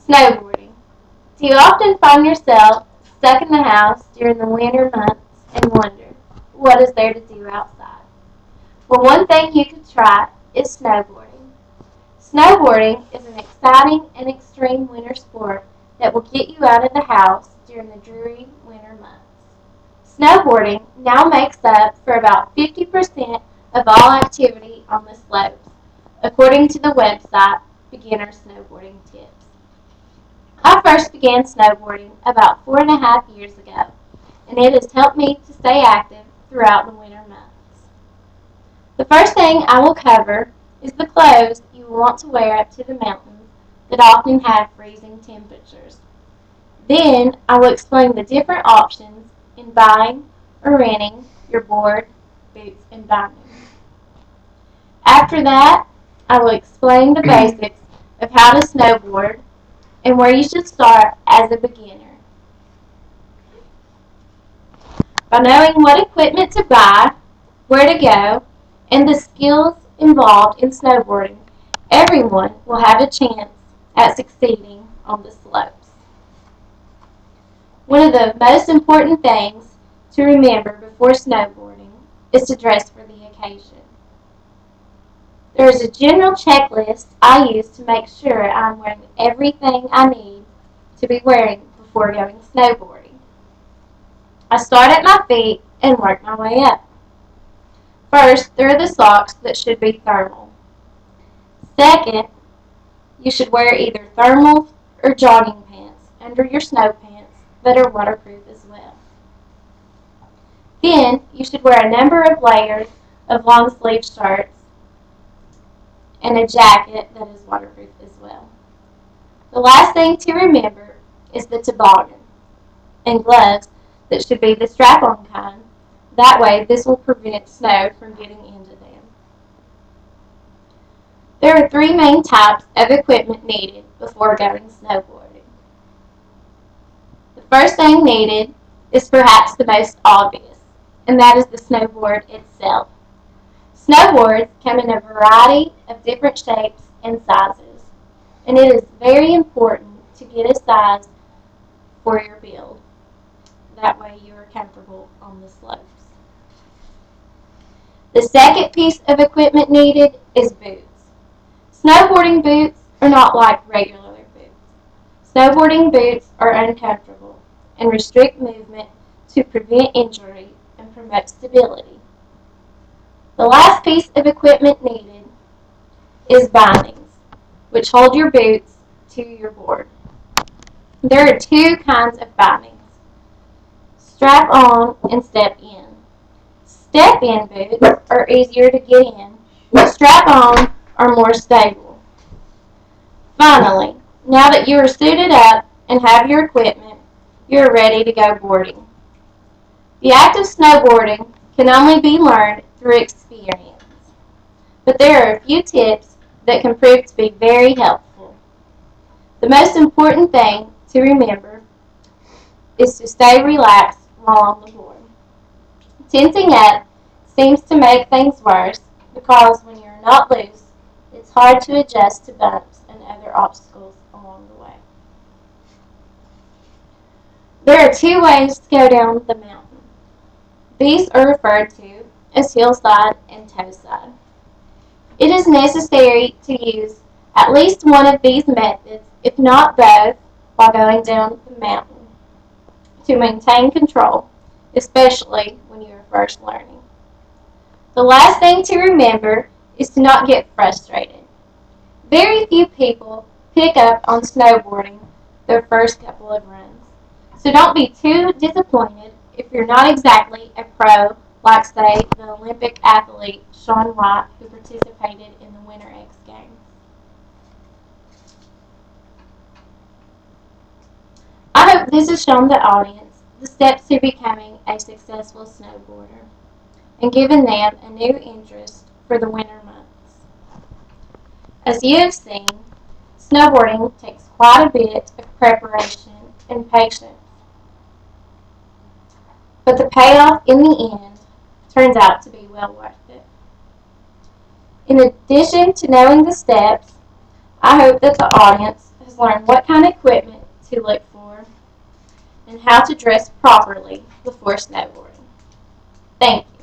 Snowboarding. Do you often find yourself stuck in the house during the winter months and wonder, what is there to do outside? Well, one thing you could try is snowboarding. Snowboarding is an exciting and extreme winter sport that will get you out of the house during the dreary winter months. Snowboarding now makes up for about 50% of all activity on the slopes, according to the website Beginner Snowboarding Tips. I first began snowboarding about 4.5 years ago, and it has helped me to stay active throughout the winter months. The first thing I will cover is the clothes you will want to wear up to the mountains that often have freezing temperatures. Then I will explain the different options in buying or renting your board, boots, and bindings. After that, I will explain the basics of how to snowboard and where you should start as a beginner. By knowing what equipment to buy, where to go, and the skills involved in snowboarding, everyone will have a chance at succeeding on the slopes. One of the most important things to remember before snowboarding is to dress for the occasion. There is a general checklist I use to make sure I'm wearing everything I need to be wearing before going snowboarding. I start at my feet and work my way up. First, there are the socks that should be thermal. Second, you should wear either thermal or jogging pants under your snow pants that are waterproof as well. Then, you should wear a number of layers of long sleeve shirts and a jacket that is waterproof as well. The last thing to remember is the toboggan and gloves that should be the strap-on kind. That way, this will prevent snow from getting into them. There are three main types of equipment needed before going snowboarding. The first thing needed is perhaps the most obvious, and that is the snowboard itself. Snowboards come in a variety of different shapes and sizes, and it is very important to get a size for your build. That way you are comfortable on the slopes. The second piece of equipment needed is boots. Snowboarding boots are not like regular boots. Snowboarding boots are uncomfortable and restrict movement to prevent injury and promote stability. The last piece of equipment needed is bindings, which hold your boots to your board. There are two kinds of bindings: strap on and step in. Step in boots are easier to get in, but strap on are more stable. Finally, now that you are suited up and have your equipment, you are ready to go boarding. The act of snowboarding can only be learned through experience, but there are a few tips that can prove to be very helpful. The most important thing to remember is to stay relaxed while on the board. Tensing up seems to make things worse because when you're not loose, it's hard to adjust to bumps and other obstacles along the way. There are two ways to go down the mountain. These are referred to as hillside and toeside. It is necessary to use at least one of these methods, if not both, while going down the mountain to maintain control, especially when you are first learning. The last thing to remember is to not get frustrated. Very few people pick up on snowboarding their first couple of runs, so don't be too disappointed if you're not exactly a pro like, say, the Olympic athlete Shaun White, who participated in the Winter X Games. I hope this has shown the audience the steps to becoming a successful snowboarder and given them a new interest for the winter months. As you have seen, snowboarding takes quite a bit of preparation and patience, but the payoff in the end turns out to be well worth it. In addition to knowing the steps, I hope that the audience has students learn what kind of equipment to look for and how to dress properly before snowboarding. Thank you.